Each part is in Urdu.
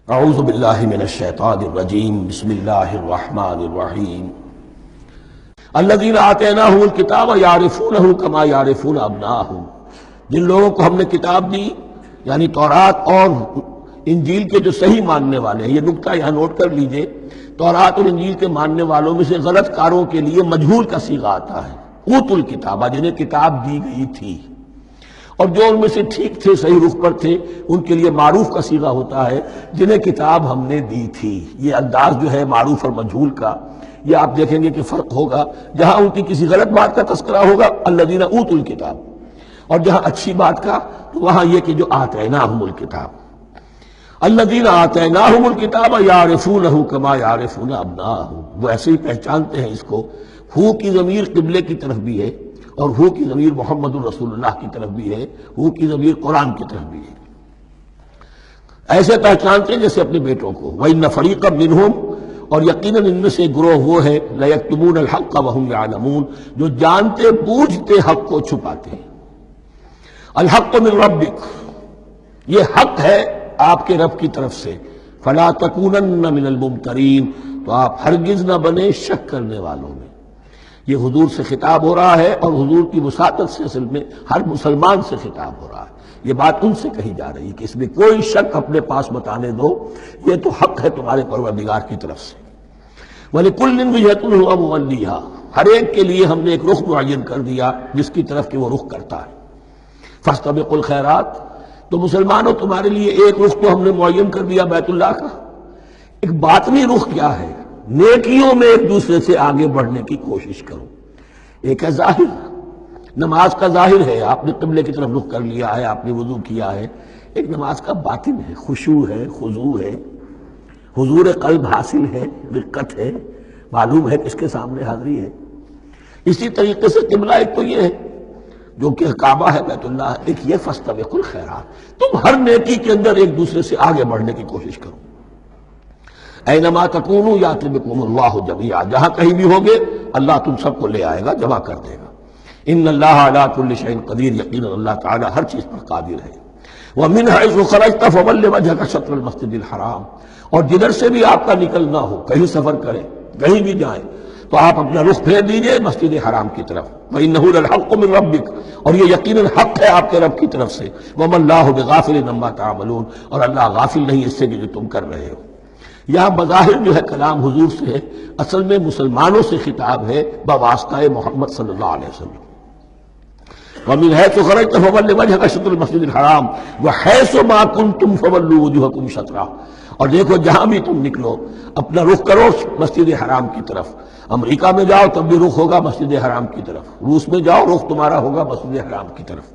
اعوذ باللہ من الشیطان الرجیم بسم اللہ الرحمن الرحیم الذین آتیناہم الکتاب یعرفونہ کما یعرفون ابناءہم، جن لوگوں کو ہم نے کتاب دی یعنی تورات اور انجیل کے جو صحیح ماننے والے ہیں، یہ نکتہ یہاں نوٹ کر لیجئے، تورات اور انجیل کے ماننے والوں میں سے غلط کاروں کے لیے مجہول کا صیغہ آتا ہے، اوتوا الکتاب، جنہیں کتاب دی گئی تھی، اور جو ان میں سے ٹھیک تھے، صحیح رخ پر تھے، ان کے لیے معروف کا صیغہ ہوتا ہے جنہیں کتاب ہم نے دی تھی۔ یہ انداز جو ہے معروف اور مجہول کا، یہ آپ دیکھیں گے کہ فرق ہوگا، جہاں ان کی کسی غلط بات کا تذکرہ ہوگا الذین اوتوا الکتاب، اور جہاں اچھی بات کا تو وہاں یہ کہ جو آتیناہم الکتاب، الذین آتیناہم الکتاب یعرفونہ کما یعرفون ابناءہم، وہ ایسے ہی پہچانتے ہیں اس کو۔ ہو کی ضمیر قبلے کی طرف بھی ہے، اور ہو کی ضمیر محمد الرسول اللہ کی طرف بھی ہے، ہو کی ضمیر قرآن کی طرف بھی ہے۔ ایسے پہچانتے ہیں جیسے اپنے بیٹوں کو۔ وَإِنَّ فَرِيقًا مِّنْهُمْ، اور یقیناً ان میں سے گروہ وہ ہے لَيَكْتُمُونَ الْحَقَّ وَهُمْ يَعْلَمُونَ، جو جانتے بوجھتے حق کو چھپاتے ہیں۔ الحق من ربک، یہ حق ہے آپ کے رب کی طرف سے۔ فَلَا تَكُونَنَّ مِنَ الْمُمْتَرِينَ، تو آپ ہرگز نہ بنے شک کرنے والوں میں۔ یہ حضور سے خطاب ہو رہا ہے، اور حضور کی وساطت سے اصل میں ہر مسلمان سے خطاب ہو رہا ہے۔ یہ بات ان سے کہی جا رہی ہے کہ اس میں کوئی شک اپنے پاس بتانے دو، یہ تو حق ہے تمہارے پروردگار کی طرف سے۔ وَلِكُلٍّ وِجْهَةٌ هُوَ مُوَلِّيهَا، ہر ایک کے لیے ہم نے ایک رخ معین کر دیا جس کی طرف کہ وہ رخ کرتا ہے۔ فَاسْتَبِقُوا الْخَيْرَاتِ، تو مسلمانوں تمہارے لیے ایک رخ تو ہم نے معین کر دیا بیت اللہ کا۔ ایک باطنی رخ کیا ہے؟ نیکیوں میں ایک دوسرے سے آگے بڑھنے کی کوشش کرو۔ ایک ہے ظاہر، نماز کا ظاہر ہے، آپ نے قبلے کی طرف رخ کر لیا ہے، آپ نے وضو کیا ہے۔ ایک نماز کا باطن ہے، خشوع ہے، خضوع ہے، حضور قلب حاصل ہے، رقت ہے، معلوم ہے کس کے سامنے حاضری ہے۔ اسی طریقے سے قبلہ ایک تو یہ ہے جو کہ کعبہ ہے بیت اللہ، ایک یہ فاستبقوا الخیرات، تم ہر نیکی کے اندر ایک دوسرے سے آگے بڑھنے کی کوشش کرو۔ اینما تکونوا یأتی بکم اللہ جمیعا، جہاں کہیں بھی ہوگے اللہ تم سب کو لے آئے گا، جمع کر دے گا۔ ان اللہ علی کل شیء قدیر، یقینا اللہ تعالی ہر چیز پر قادر ہے۔ ومن حیث خرجت فول وجهک شطر المسجد الحرام، اور جدھر سے بھی آپ کا نکلنا ہو، کہیں سفر کریں، کہیں بھی جائیں، تو آپ اپنا رخ پھیر دیجئے مسجد حرام کی طرف۔ وَإِنَّهُ لَلْحَقُّ مِن رَبِّكَ، اور یہ یقیناً حق ہے آپ کے رب کی طرف سے۔ وَمَا اللَّهُ بِغَافِلٍ عَمَّا تَعْمَلُونَ، اور اللہ غافل نہیں اس سے کہ جو تم کر رہے ہو۔ یہاں بظاہر جو ہے کلام حضور سے ہے، اصل میں مسلمانوں سے خطاب ہے بواسطہ محمد صلی اللہ علیہ وسلم۔ وَمِنْ حَيْثُ خَرَجْتَ فَوَلِّ وَجْهَكَ شَطْرَ الْمَسْجِدِ الْحَرَامِ وَحَيْثُ مَا كُنْتُمْ فَوَلُّوا وُجُوهَكُمْ شَطْرَهُ، اور دیکھو جہاں بھی تم نکلو اپنا رخ کرو مسجد حرام کی طرف۔ امریکہ میں جاؤ تب بھی رخ ہوگا مسجد حرام کی طرف، روس میں جاؤ رخ تمہارا ہوگا مسجد حرام کی طرف۔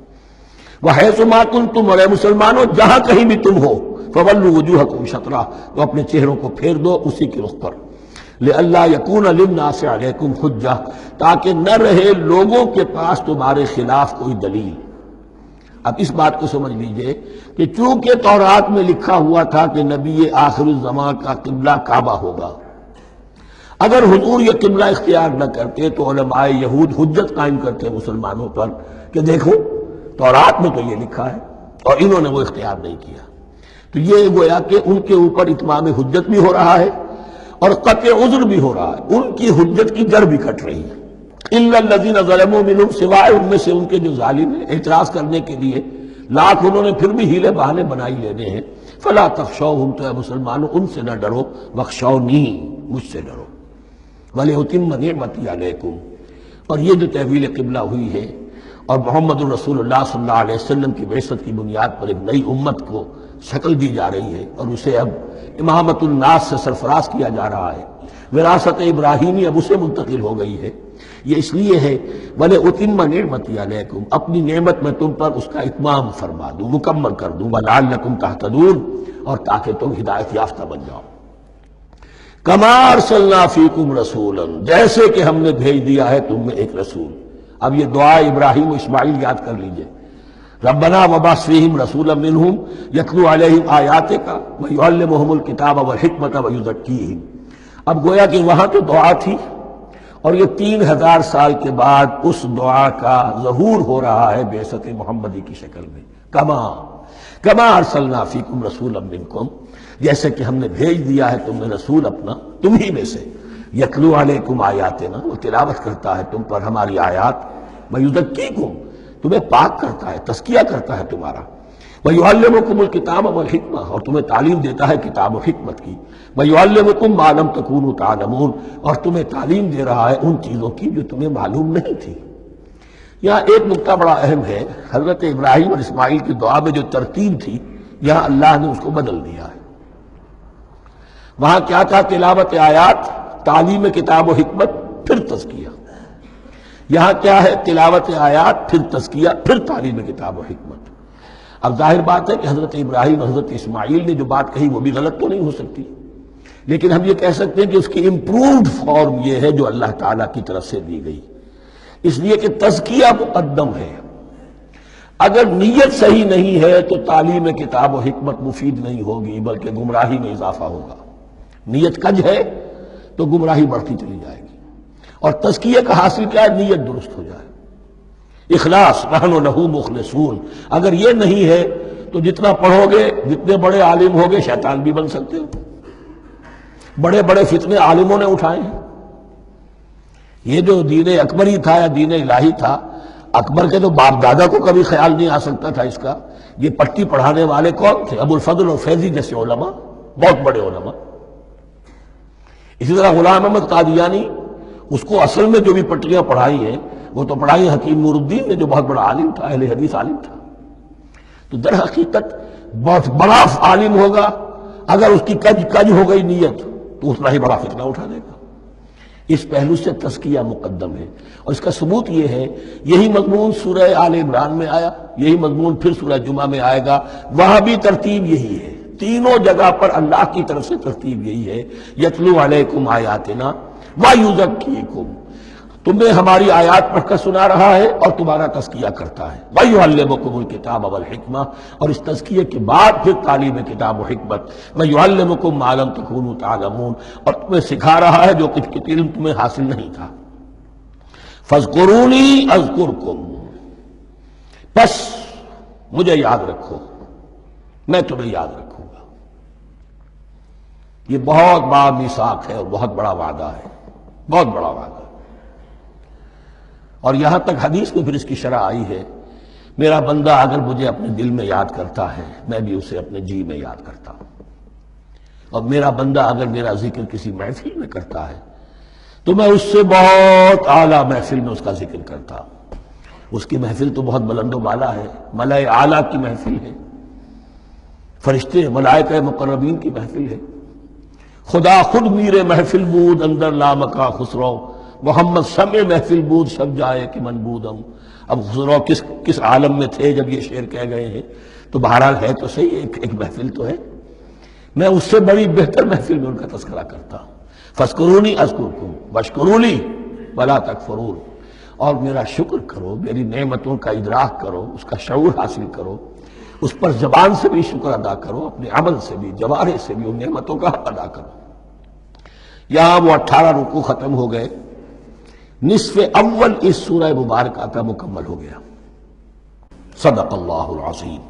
وَحَيْثُ مَا كُنْتُمْ، اور اے مسلمانوں جہاں کہیں بھی تم ہو، فَوَلُّوا وُجُوهَكُمْ شَطْرَهُ، تو اپنے چہروں کو پھیر دو اسی کے رخ پر۔ لِأَلَّا يَكُونَ لِلنَّاسِ عَلَيْكُمْ حُجَّةٌ، تاکہ نہ رہے لوگوں کے پاس تمہارے خلاف کوئی دلیل۔ اب اس بات کو سمجھ لیجئے کہ چونکہ تورات میں لکھا ہوا تھا کہ نبی آخر الزمان کا قبلہ کعبہ ہوگا، اگر حضور یہ قبلہ اختیار نہ کرتے تو علماء یہود حجت قائم کرتے مسلمانوں پر کہ دیکھو تورات میں تو یہ لکھا ہے اور انہوں نے وہ اختیار نہیں کیا۔ تو یہ گویا کہ ان کے اوپر اتمام حجت بھی ہو رہا ہے اور قطع عذر بھی ہو رہا ہے، ان کی حجت کی جڑ بھی کٹ رہی ہے۔ الا الذین ظلموا منہم، سوائے ان میں سے ان کے جو ظالم ہیں، اعتراض کرنے کے لیے لاکھ انہوں نے پھر بھی ہیلے بہانے بنائی لینے ہیں۔ فلا تخشوہم، تو اے مسلمانوں ان سے نہ ڈرو، واخشونی، مجھ سے ڈرو۔ وَلِأُتِمَّ نِعْمَتِي عَلَيْكُمْ، اور یہ جو تحویل قبلہ ہوئی ہے اور محمد الرسول اللہ صلی اللہ علیہ وسلم کی بعثت کی بنیاد پر ایک نئی امت کو شکل دی جا رہی ہے اور اسے اب امامت الناس سے سرفراز کیا جا رہا ہے، وراثت ابراہیمی اب اسے منتقل ہو گئی ہے۔ یہ اس لیے ہے وَلِأُتِمَّ نِعْمَتِي عَلَيْكُمْ، اپنی نعمت میں تم پر اس کا اتمام فرما دوں، مکمل کر دوں، وَلَعَلَّكُمْ تَهْتَدُونَ، اور تاکہ تم ہدایت یافتہ بن جاؤ۔ کما ارسلنا فیکم رسولا، جیسے کہ ہم نے بھیج دیا ہے تم میں ایک رسول۔ اب یہ دعا ابراہیم و اسماعیل یاد کر لیجئے، ربنا وبعث فیہم رسولا منہم یتلو علیہم آیاتک ویعلمہم الکتاب والحکمۃ ویزکیہم۔ اب گویا کہ وہاں تو دعا تھی، اور یہ 3000 سال کے بعد اس دعا کا ظہور ہو رہا ہے بعثت محمدی کی شکل میں۔ کما، کما ارسلنا فیکم رسولا منکم، جیسے کہ ہم نے بھیج دیا ہے تم میں رسول اپنا تم ہی میں سے، یتلو علیکم آیاتنا، وہ تلاوت کرتا ہے تم پر ہماری آیات، ویزکیکم، تمہیں پاک کرتا ہے، تزکیہ کرتا ہے تمہارا، ویعلمکم الکتاب والحکمہ، اور تمہیں تعلیم دیتا ہے کتاب و حکمت کی، ویعلمکم ما لم تکونوا تعلمون، اور تمہیں تعلیم دے رہا ہے ان چیزوں کی جو تمہیں معلوم نہیں تھی۔ یہاں ایک نقطہ بڑا اہم ہے، حضرت ابراہیم اور اسماعیل کی دعا میں جو ترتیب تھی یہاں اللہ نے اس کو بدل دیا ہے۔ وہاں کیا تھا؟ تلاوت آیات، تعلیم کتاب و حکمت، پھر تزکیہ۔ یہاں کیا ہے؟ تلاوت آیات، پھر تزکیہ، پھر تعلیم کتاب و حکمت۔ اب ظاہر بات ہے کہ حضرت ابراہیم حضرت اسماعیل نے جو بات کہی وہ بھی غلط تو نہیں ہو سکتی، لیکن ہم یہ کہہ سکتے ہیں کہ اس کی امپرووڈ فارم یہ ہے جو اللہ تعالیٰ کی طرف سے دی گئی، اس لیے کہ تزکیہ مقدم ہے۔ اگر نیت صحیح نہیں ہے تو تعلیم کتاب و حکمت مفید نہیں ہوگی بلکہ گمراہی میں اضافہ ہوگا۔ نیت کج ہے تو گمراہی بڑھتی چلی جائے گی، اور تزکیہ کا حاصل کیا ہے؟ نیت درست ہو جائے، اخلاص، نحن لہ مخلصون۔ اگر یہ نہیں ہے تو جتنا پڑھو گے، جتنے بڑے عالم ہوگے، شیطان بھی بن سکتے ہو۔ بڑے بڑے فتنے عالموں نے اٹھائے ہیں۔ یہ جو دین اکبری تھا یا دین الہی تھا، اکبر کے تو باپ دادا کو کبھی خیال نہیں آ سکتا تھا اس کا۔ یہ پٹی پڑھانے والے کون تھے؟ ابو الفضل اور فیضی جیسے علماء، بہت بڑے علماء۔ اسی طرح غلام احمد قادیانی، اس کو اصل میں جو بھی پٹیاں پڑھائی ہیں وہ تو پڑھائی حکیم نور الدین نے، جو بہت بڑا عالم تھا، اہل حدیث عالم تھا۔ تو در حقیقت بہت بڑا عالم ہوگا، اگر اس کی کج ہو گئی نیت تو اتنا ہی بڑا فتنہ اٹھا دے گا۔ اس پہلو سے تزکیہ مقدم ہے، اور اس کا ثبوت یہ ہے، یہی مضمون سورہ آل عمران میں آیا، یہی مضمون پھر سورہ جمعہ میں آئے گا، وہاں بھی ترتیب یہی ہے۔ تینوں جگہ پر اللہ کی طرف سے ترتیب یہی ہے، یتلو علیکم آیاتنا ویزکیکم، تمہیں ہماری آیات پڑھ کر سنا رہا ہے اور تمہارا تزکیہ کرتا ہے، ویعلمکم الکتاب والحکمہ، اور اس تزکیے کے بعد پھر تعلیم کتاب و حکمت، ویعلمکم ما لم تکونوا تعلمون، اور تمہیں سکھا رہا ہے جو کچھ علم تمہیں حاصل نہیں تھا۔ فاذکرونی اذکرکم، بس مجھے یاد رکھو، میں تمہیں یاد رکھوں گا۔ یہ بہت بڑا میثاق ہے اور بہت بڑا وعدہ ہے، بہت بڑا وعدہ۔ اور یہاں تک حدیث میں پھر اس کی شرح آئی ہے، میرا بندہ اگر مجھے اپنے دل میں یاد کرتا ہے میں بھی اسے اپنے جی میں یاد کرتا ہوں، اور میرا بندہ اگر میرا ذکر کسی محفل میں کرتا ہے تو میں اس سے بہت اعلیٰ محفل میں اس کا ذکر کرتا ہوں۔ اس کی محفل تو بہت بلند و بالا ہے، ملائے اعلیٰ کی محفل ہے، فرشتے ملائکہ مقربین کی محفل ہے، خدا خود میر محفل بود اندر لامکا خسرو، محمد سمع محفل بود شب جائے کہ من بودم۔ اب خسرو کس عالم میں تھے جب یہ شعر کہہ گئے ہیں؟ تو بہرحال ہے تو صحیح، ایک محفل تو ہے، میں اس سے بڑی بہتر محفل میں ان کا تذکرہ کرتا ہوں۔ فاذکرونی اذکرکم واشکروا لی ولا تکفرون، اور میرا شکر کرو، میری نعمتوں کا ادراک کرو، اس کا شعور حاصل کرو، اس پر زبان سے بھی شکر ادا کرو، اپنے عمل سے بھی، جوارح سے بھی ان نعمتوں کا حق ادا کرو۔ یہاں وہ 18 رکوع ختم ہو گئے، نصف اول اس سورہ مبارکہ کا مکمل ہو گیا۔ صدق اللہ العظیم۔